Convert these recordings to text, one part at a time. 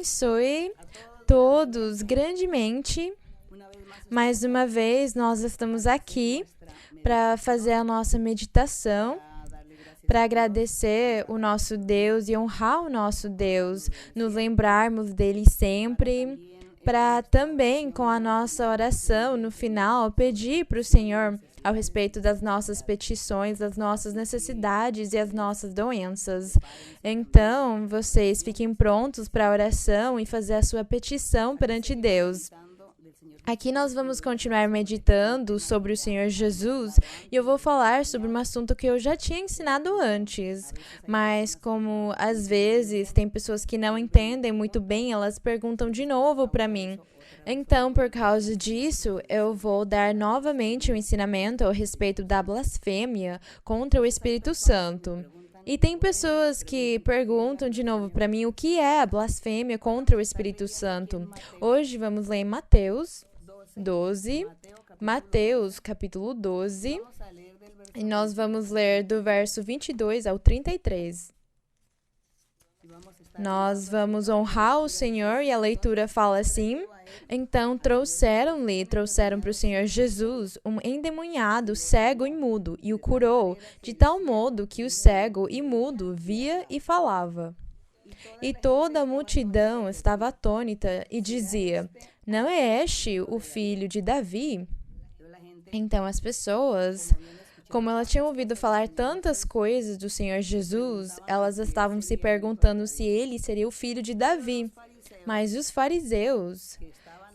abençoe todos grandemente. Mais uma vez, nós estamos aqui para fazer a nossa meditação, para agradecer o nosso Deus e honrar o nosso Deus, nos lembrarmos dele sempre, para também, com a nossa oração no final, pedir para o Senhor ao respeito das nossas petições, das nossas necessidades e as nossas doenças. Então, vocês fiquem prontos para a oração e fazer a sua petição perante Deus. Aqui nós vamos continuar meditando sobre o Senhor Jesus e eu vou falar sobre um assunto que eu já tinha ensinado antes, mas como às vezes tem pessoas que não entendem muito bem, elas perguntam de novo para mim. Então, por causa disso, eu vou dar novamente um ensinamento a respeito da blasfêmia contra o Espírito Santo. E tem pessoas que perguntam de novo para mim o que é a blasfêmia contra o Espírito Santo. Hoje vamos ler Mateus 12, Mateus capítulo 12, e nós vamos ler do verso 22 ao 33. Nós vamos honrar o Senhor e a leitura fala assim: Então trouxeram para o Senhor Jesus um endemoniado cego e mudo e o curou, de tal modo que o cego e mudo via e falava. E toda a multidão estava atônita e dizia: Não é este o filho de Davi? Então as pessoas, como elas tinham ouvido falar tantas coisas do Senhor Jesus, elas estavam se perguntando se ele seria o filho de Davi. Mas os fariseus,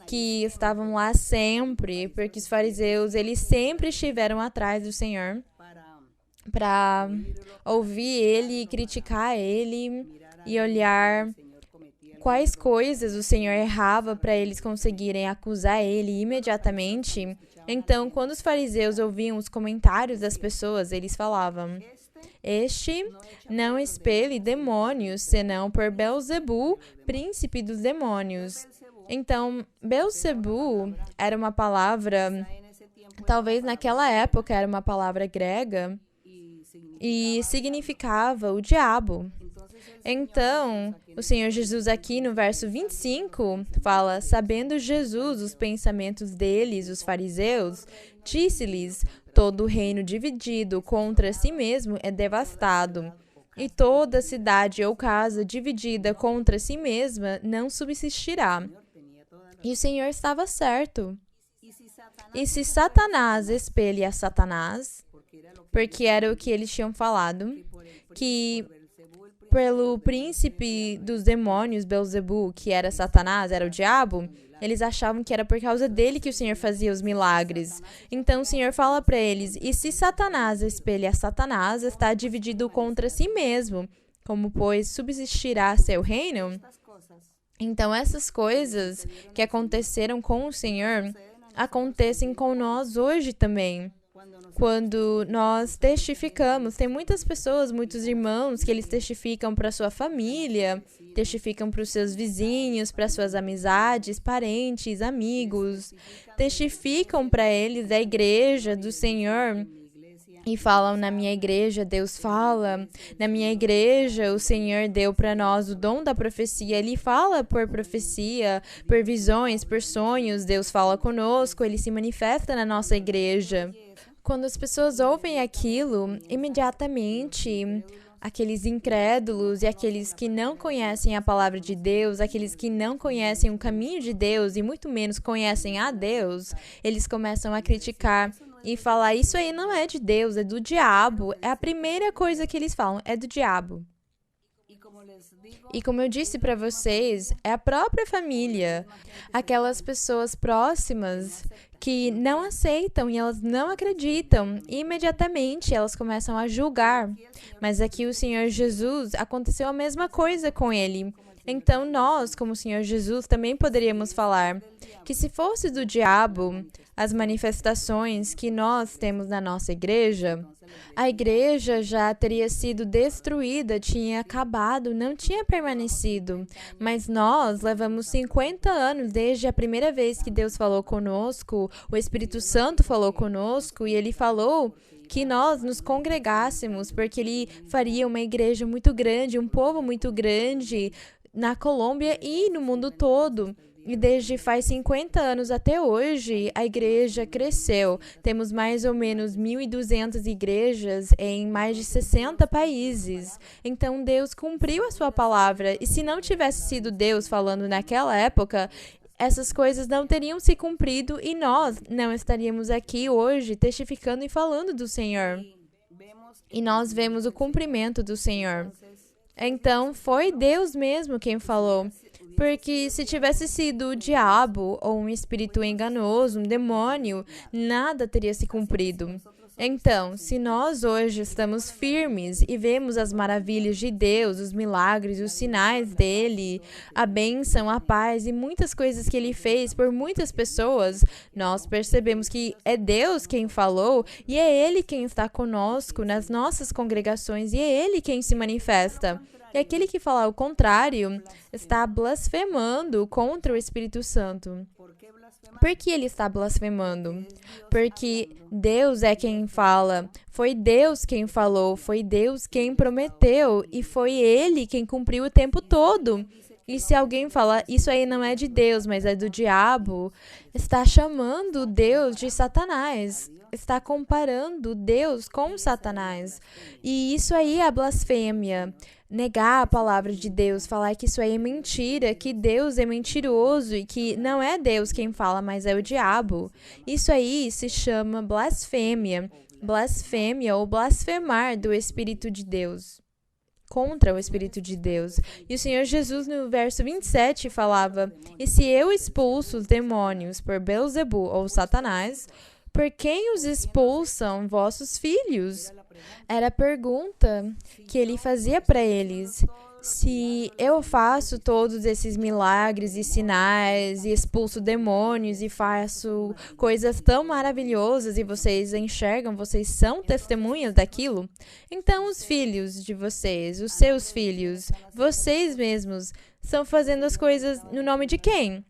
que estavam lá sempre, porque os fariseus, eles sempre estiveram atrás do Senhor para ouvir ele, criticar ele e olhar quais coisas o Senhor errava para eles conseguirem acusar ele imediatamente. Então, quando os fariseus ouviam os comentários das pessoas, eles falavam: Este não expele demônios, senão por Belzebu, príncipe dos demônios. Então, Belzebu era uma palavra, talvez naquela época era uma palavra grega, e significava o diabo. Então, o Senhor Jesus aqui no verso 25 fala: Sabendo Jesus os pensamentos deles, os fariseus, disse-lhes: Todo reino dividido contra si mesmo é devastado, e toda cidade ou casa dividida contra si mesma não subsistirá. E o Senhor estava certo. E se Satanás espelha a Satanás, porque era o que eles tinham falado, que pelo príncipe dos demônios, Belzebu, que era Satanás, era o diabo, eles achavam que era por causa dele que o Senhor fazia os milagres. Então o Senhor fala para eles: E se Satanás espelha a Satanás, está dividido contra si mesmo, como pois subsistirá seu reino? Então essas coisas que aconteceram com o Senhor acontecem com nós hoje também. Quando nós testificamos, tem muitas pessoas, muitos irmãos que eles testificam para sua família, testificam para os seus vizinhos, para suas amizades, parentes, amigos, testificam para eles a igreja do Senhor e falam: Na minha igreja Deus fala, na minha igreja o Senhor deu para nós o dom da profecia. Ele fala por profecia, por visões, por sonhos, Deus fala conosco, ele se manifesta na nossa igreja. Quando as pessoas ouvem aquilo, imediatamente aqueles incrédulos e aqueles que não conhecem a palavra de Deus, aqueles que não conhecem o caminho de Deus e muito menos conhecem a Deus, eles começam a criticar e falar: Isso aí não é de Deus, é do diabo. É a primeira coisa que eles falam, é do diabo. E como eu disse para vocês, é a própria família, aquelas pessoas próximas que não aceitam e elas não acreditam. E imediatamente elas começam a julgar. Mas aqui o Senhor Jesus, aconteceu a mesma coisa com ele. Então nós, como o Senhor Jesus, também poderíamos falar que se fosse do diabo as manifestações que nós temos na nossa igreja, a igreja já teria sido destruída, tinha acabado, não tinha permanecido. Mas nós levamos 50 anos desde a primeira vez que Deus falou conosco, o Espírito Santo falou conosco e ele falou que nós nos congregássemos, porque ele faria uma igreja muito grande, um povo muito grande, na Colômbia e no mundo todo. E desde faz 50 anos até hoje, a igreja cresceu. Temos mais ou menos 1.200 igrejas em mais de 60 países. Então, Deus cumpriu a sua palavra. E se não tivesse sido Deus falando naquela época, essas coisas não teriam se cumprido e nós não estaríamos aqui hoje testificando e falando do Senhor. E nós vemos o cumprimento do Senhor. Então, foi Deus mesmo quem falou. Porque se tivesse sido o diabo ou um espírito enganoso, um demônio, nada teria se cumprido. Então, se nós hoje estamos firmes e vemos as maravilhas de Deus, os milagres, os sinais dele, a bênção, a paz e muitas coisas que ele fez por muitas pessoas, nós percebemos que é Deus quem falou e é ele quem está conosco nas nossas congregações e é ele quem se manifesta. E aquele que falar o contrário está blasfemando contra o Espírito Santo. Por que ele está blasfemando? Porque Deus é quem fala, foi Deus quem falou, foi Deus quem prometeu e foi ele quem cumpriu o tempo todo. E se alguém falar, isso aí não é de Deus, mas é do diabo, está chamando Deus de Satanás. Está comparando Deus com Satanás. E isso aí é a blasfêmia. Negar a palavra de Deus, falar que isso aí é mentira, que Deus é mentiroso e que não é Deus quem fala, mas é o diabo. Isso aí se chama blasfêmia. Blasfêmia ou blasfemar do Espírito de Deus. Contra o Espírito de Deus. E o Senhor Jesus, no verso 27, falava: E se eu expulso os demônios por Beelzebu ou Satanás, por quem os expulsam vossos filhos? Era a pergunta que ele fazia para eles. Se eu faço todos esses milagres e sinais e expulso demônios e faço coisas tão maravilhosas e vocês enxergam, vocês são testemunhas daquilo, então os filhos de vocês, os seus filhos, vocês mesmos, estão fazendo as coisas no nome de quem?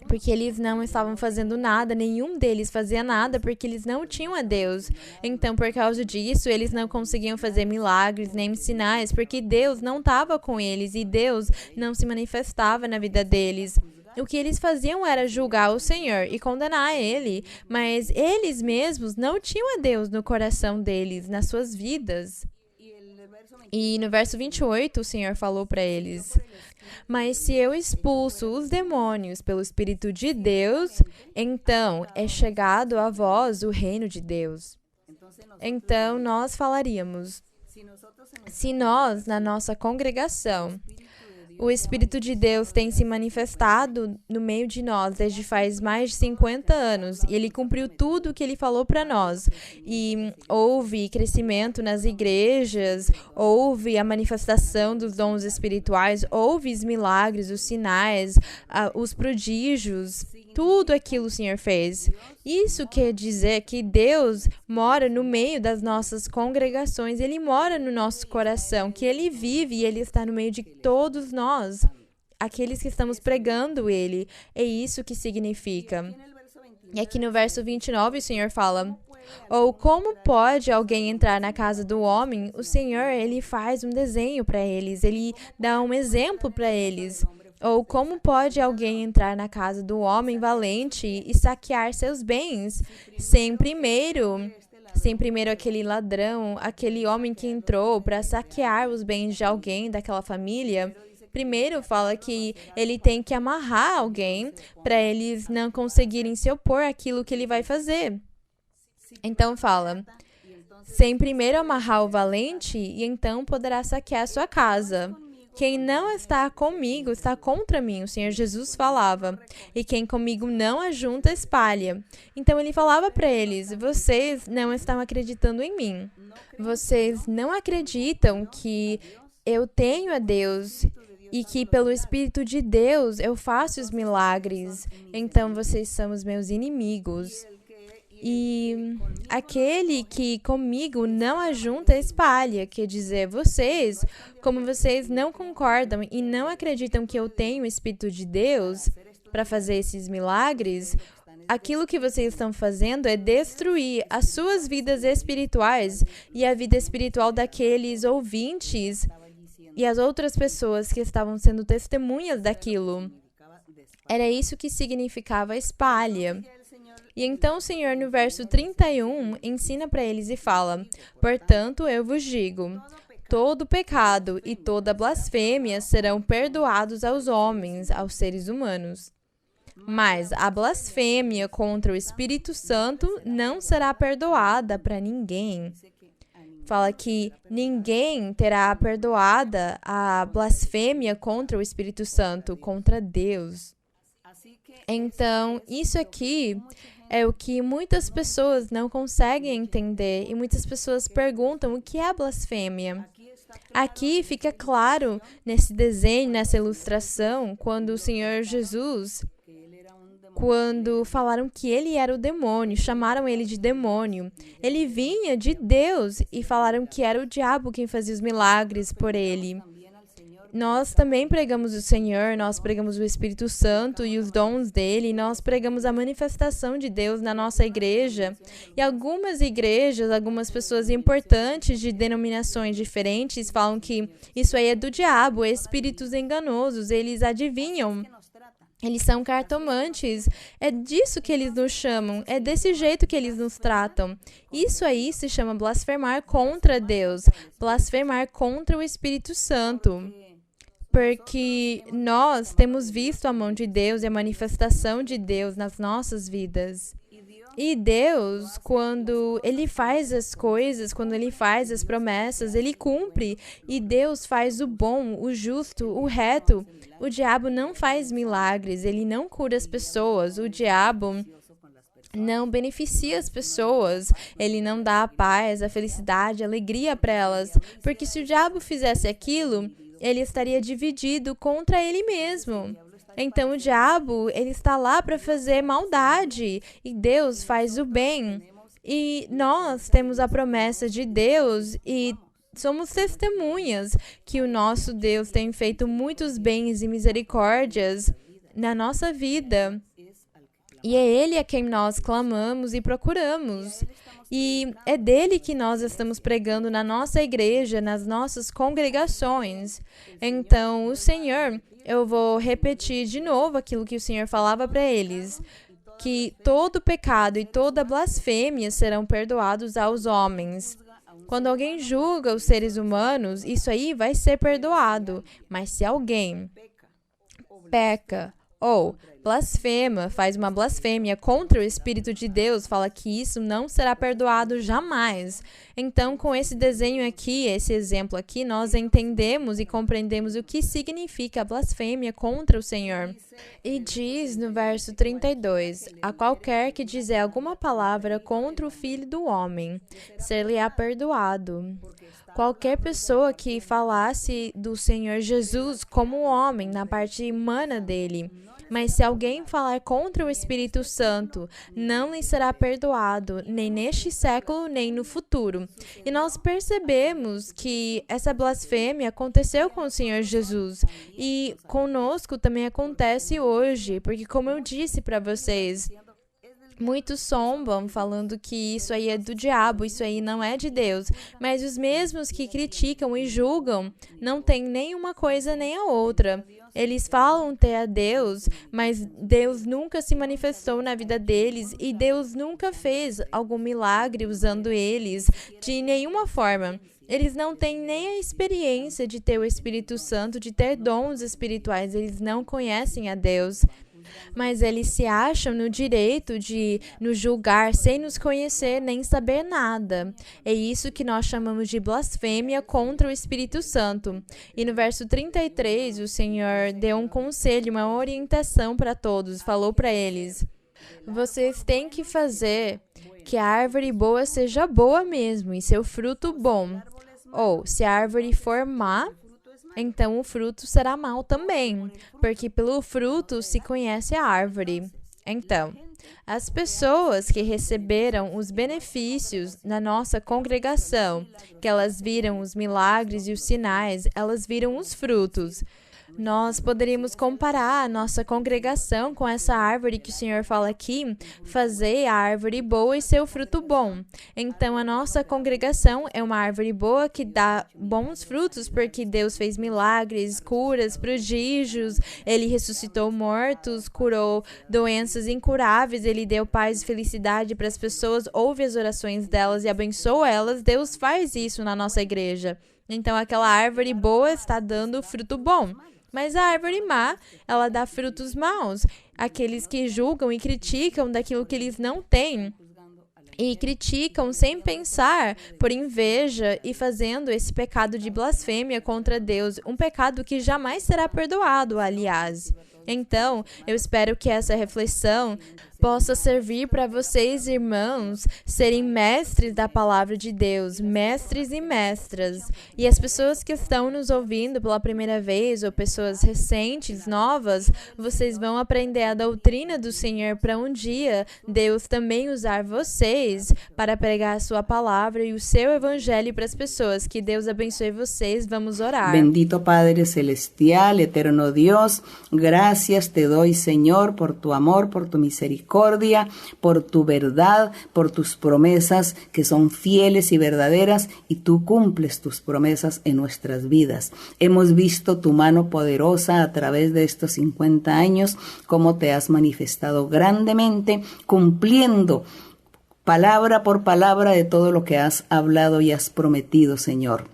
Porque eles não estavam fazendo nada, nenhum deles fazia nada, porque eles não tinham a Deus. Então, por causa disso, eles não conseguiam fazer milagres nem sinais, porque Deus não estava com eles e Deus não se manifestava na vida deles. O que eles faziam era julgar o Senhor e condenar ele, mas eles mesmos não tinham a Deus no coração deles, nas suas vidas. E no verso 28, o Senhor falou para eles: Mas se eu expulso os demônios pelo Espírito de Deus, então é chegado a vós o reino de Deus. Então nós falaríamos, se nós, na nossa congregação, o Espírito de Deus tem se manifestado no meio de nós desde faz mais de 50 anos. E ele cumpriu tudo o que ele falou para nós. E houve crescimento nas igrejas, houve a manifestação dos dons espirituais, houve os milagres, os sinais, os prodígios. Tudo aquilo o Senhor fez. Isso quer dizer que Deus mora no meio das nossas congregações. Ele mora no nosso coração, que Ele vive e Ele está no meio de todos nós, aqueles que estamos pregando Ele. É isso que significa. E aqui no verso 29 o Senhor fala: Ou como pode alguém entrar na casa do homem? O Senhor, Ele faz um desenho para eles. Ele dá um exemplo para eles. Ou como pode alguém entrar na casa do homem valente e saquear seus bens, sem primeiro aquele ladrão, aquele homem que entrou para saquear os bens de alguém daquela família? Primeiro fala que ele tem que amarrar alguém para eles não conseguirem se opor àquilo que ele vai fazer. Então fala: sem primeiro amarrar o valente, e então poderá saquear sua casa. Quem não está comigo está contra mim, o Senhor Jesus falava. E quem comigo não ajunta, espalha. Então ele falava para eles: vocês não estão acreditando em mim. Vocês não acreditam que eu tenho a Deus e que pelo Espírito de Deus eu faço os milagres. Então vocês são os meus inimigos. E aquele que comigo não ajunta, espalha. Quer dizer, vocês, como vocês não concordam e não acreditam que eu tenho o Espírito de Deus para fazer esses milagres, aquilo que vocês estão fazendo é destruir as suas vidas espirituais e a vida espiritual daqueles ouvintes e as outras pessoas que estavam sendo testemunhas daquilo. Era isso que significava espalha. E então o Senhor, no verso 31, ensina para eles e fala: portanto, eu vos digo, todo pecado e toda blasfêmia serão perdoados aos homens, aos seres humanos. Mas a blasfêmia contra o Espírito Santo não será perdoada para ninguém. Fala que ninguém terá perdoada a blasfêmia contra o Espírito Santo, contra Deus. Então, isso aqui é o que muitas pessoas não conseguem entender e muitas pessoas perguntam o que é blasfêmia. Aqui fica claro nesse desenho, nessa ilustração, quando o Senhor Jesus, quando falaram que ele era o demônio, chamaram ele de demônio. Ele vinha de Deus e falaram que era o diabo quem fazia os milagres por ele. Nós também pregamos o Senhor, nós pregamos o Espírito Santo e os dons dele, nós pregamos a manifestação de Deus na nossa igreja. E algumas igrejas, algumas pessoas importantes de denominações diferentes falam que isso aí é do diabo, espíritos enganosos, eles adivinham. Eles são cartomantes. É disso que eles nos chamam. É desse jeito que eles nos tratam. Isso aí se chama blasfemar contra Deus. Blasfemar contra o Espírito Santo. Porque nós temos visto a mão de Deus e a manifestação de Deus nas nossas vidas. E Deus, quando Ele faz as coisas, quando Ele faz as promessas, Ele cumpre. E Deus faz o bom, o justo, o reto. O diabo não faz milagres, ele não cura as pessoas. O diabo não beneficia as pessoas. Ele não dá a paz, a felicidade, a alegria para elas. Porque se o diabo fizesse aquilo, ele estaria dividido contra ele mesmo. Então o diabo, ele está lá para fazer maldade e Deus faz o bem. E nós temos a promessa de Deus e somos testemunhas que o nosso Deus tem feito muitos bens e misericórdias na nossa vida. E é Ele a quem nós clamamos e procuramos. E é dele que nós estamos pregando na nossa igreja, nas nossas congregações. Então, o Senhor, eu vou repetir de novo aquilo que o Senhor falava para eles, que todo pecado e toda blasfêmia serão perdoados aos homens. Quando alguém julga os seres humanos, isso aí vai ser perdoado. Mas se alguém peca ou blasfema, faz uma blasfêmia contra o Espírito de Deus, fala que isso não será perdoado jamais. Então, com esse desenho aqui, esse exemplo aqui, nós entendemos e compreendemos o que significa a blasfêmia contra o Senhor. E diz no verso 32, a qualquer que dizer alguma palavra contra o Filho do Homem, ser-lhe-á perdoado. Qualquer pessoa que falasse do Senhor Jesus como homem, na parte humana dele. Mas se alguém falar contra o Espírito Santo, não lhe será perdoado, nem neste século, nem no futuro. E nós percebemos que essa blasfêmia aconteceu com o Senhor Jesus. E conosco também acontece hoje, porque como eu disse para vocês, muitos zombam falando que isso aí é do diabo, isso aí não é de Deus. Mas os mesmos que criticam e julgam não têm nem uma coisa nem a outra. Eles falam ter a Deus, mas Deus nunca se manifestou na vida deles e Deus nunca fez algum milagre usando eles de nenhuma forma. Eles não têm nem a experiência de ter o Espírito Santo, de ter dons espirituais. Eles não conhecem a Deus. Mas eles se acham no direito de nos julgar sem nos conhecer nem saber nada. É isso que nós chamamos de blasfêmia contra o Espírito Santo. E no verso 33, o Senhor deu um conselho, uma orientação para todos. Falou para eles: vocês têm que fazer que a árvore boa seja boa mesmo e seu fruto bom. Ou, se a árvore for má, então o fruto será mau também, porque pelo fruto se conhece a árvore. Então, as pessoas que receberam os benefícios na nossa congregação, que elas viram os milagres e os sinais, elas viram os frutos. Nós poderíamos comparar a nossa congregação com essa árvore que o Senhor fala aqui, fazer a árvore boa e seu fruto bom. Então, a nossa congregação é uma árvore boa que dá bons frutos, porque Deus fez milagres, curas, prodígios, Ele ressuscitou mortos, curou doenças incuráveis, Ele deu paz e felicidade para as pessoas, ouve as orações delas e abençoa elas. Deus faz isso na nossa igreja. Então, aquela árvore boa está dando fruto bom. Mas a árvore má, ela dá frutos maus. Aqueles que julgam e criticam daquilo que eles não têm. E criticam sem pensar, por inveja e fazendo esse pecado de blasfêmia contra Deus. Um pecado que jamais será perdoado, aliás. Então, eu espero que essa reflexão possa servir para vocês, irmãos, serem mestres da palavra de Deus, mestres e mestras. E as pessoas que estão nos ouvindo pela primeira vez, ou pessoas recentes, novas, vocês vão aprender a doutrina do Senhor para um dia Deus também usar vocês para pregar a sua palavra e o seu evangelho para as pessoas. Que Deus abençoe vocês. Vamos orar. Bendito Padre Celestial, eterno Dios, gracias te doy, Señor, por tu amor, por tu misericordia, por tu verdad, por tus promesas que son fieles y verdaderas, y tú cumples tus promesas en nuestras vidas. Hemos visto tu mano poderosa a través de estos 50 años, cómo te has manifestado grandemente, cumpliendo palabra por palabra de todo lo que has hablado y has prometido, Señor.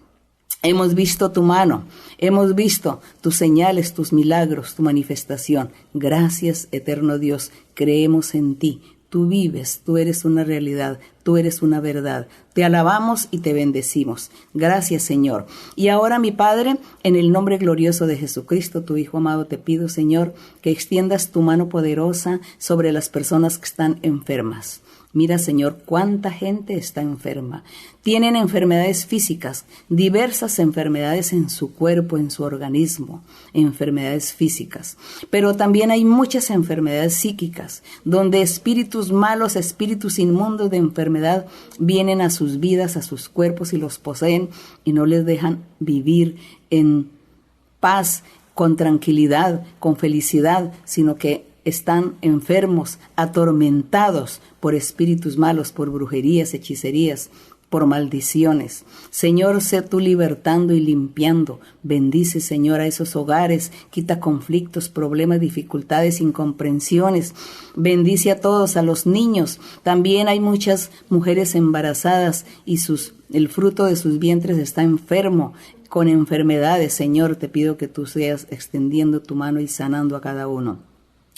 Hemos visto tu mano, hemos visto tus señales, tus milagros, tu manifestación. Gracias, eterno Dios, creemos en ti. Tú vives, tú eres una realidad, tú eres una verdad. Te alabamos y te bendecimos. Gracias, Señor. Y ahora, mi Padre, en el nombre glorioso de Jesucristo, tu Hijo amado, te pido, Señor, que extiendas tu mano poderosa sobre las personas que están enfermas. Mira, Señor, cuánta gente está enferma. Tienen enfermedades físicas, diversas enfermedades en su cuerpo, en su organismo, enfermedades físicas. Pero también hay muchas enfermedades psíquicas, donde espíritus malos, espíritus inmundos de enfermedad vienen a sus vidas, a sus cuerpos y los poseen y no les dejan vivir en paz, con tranquilidad, con felicidad, sino que están enfermos, atormentados por espíritus malos, por brujerías, hechicerías, por maldiciones. Señor, sé tú libertando y limpiando. Bendice, Señor, a esos hogares. Quita conflictos, problemas, dificultades, incomprensiones. Bendice a todos, a los niños. También hay muchas mujeres embarazadas y el fruto de sus vientres está enfermo, con enfermedades. Señor, te pido que tú seas extendiendo tu mano y sanando a cada uno.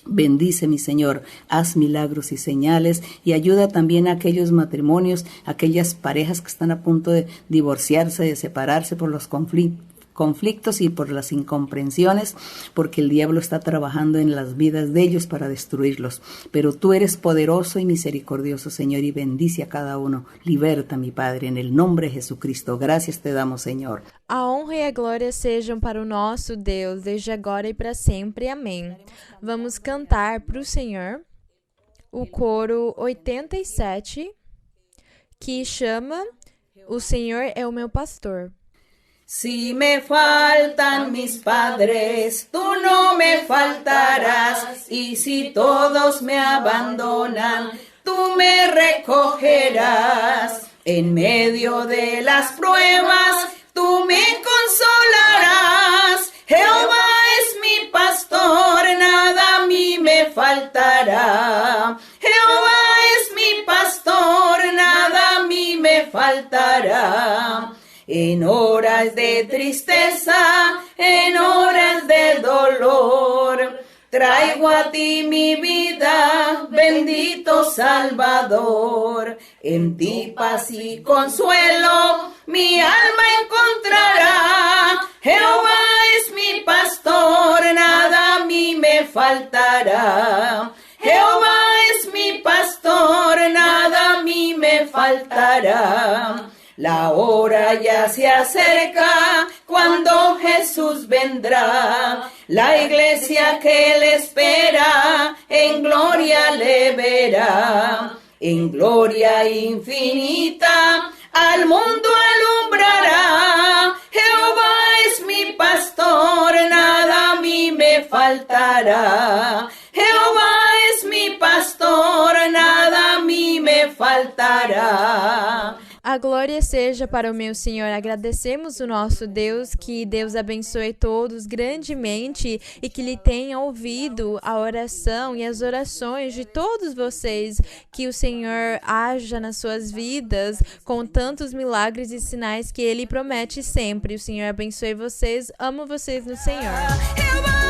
Bendice, mi Señor, haz milagros y señales y ayuda también a aquellos matrimonios, aquellas parejas que están a punto de divorciarse, de separarse por los conflictos y por las incomprensiones, porque el diablo está trabajando en las vidas de ellos para destruirlos. Pero tú eres poderoso y misericordioso, Señor, y bendice a cada uno. Liberta, mi Padre, en el nombre de Jesucristo. Gracias te damos, Señor. A honra e a glória sejam para o nosso Deus, desde agora e para sempre. Amém. Vamos cantar para o Senhor o coro 87, que chama O Senhor é o meu pastor. Si me faltan mis padres, tú no me faltarás, y si todos me abandonan, tú me recogerás. En medio de las pruebas, tú me consolarás. Jehová es mi pastor, nada a mí me faltará. Jehová es mi pastor, nada a mí me faltará. En horas de tristeza, en horas de dolor, traigo a ti mi vida, bendito Salvador. En ti paz y consuelo, mi alma encontrará. Jehová es mi pastor, nada a mí me faltará. Jehová es mi pastor, nada a mí me faltará. La hora ya se acerca cuando Jesús vendrá. La iglesia que le espera en gloria le verá. En gloria infinita al mundo alumbrará. Jehová es mi pastor, nada faltará. Jehová es mi pastor, nada a mí me faltará. A glória seja para o meu Senhor. Agradecemos o nosso Deus, que Deus abençoe todos grandemente e que lhe tenha ouvido a oração e as orações de todos vocês, que o Senhor haja nas suas vidas com tantos milagres e sinais que Ele promete sempre. O Senhor abençoe vocês. Amo vocês no Senhor.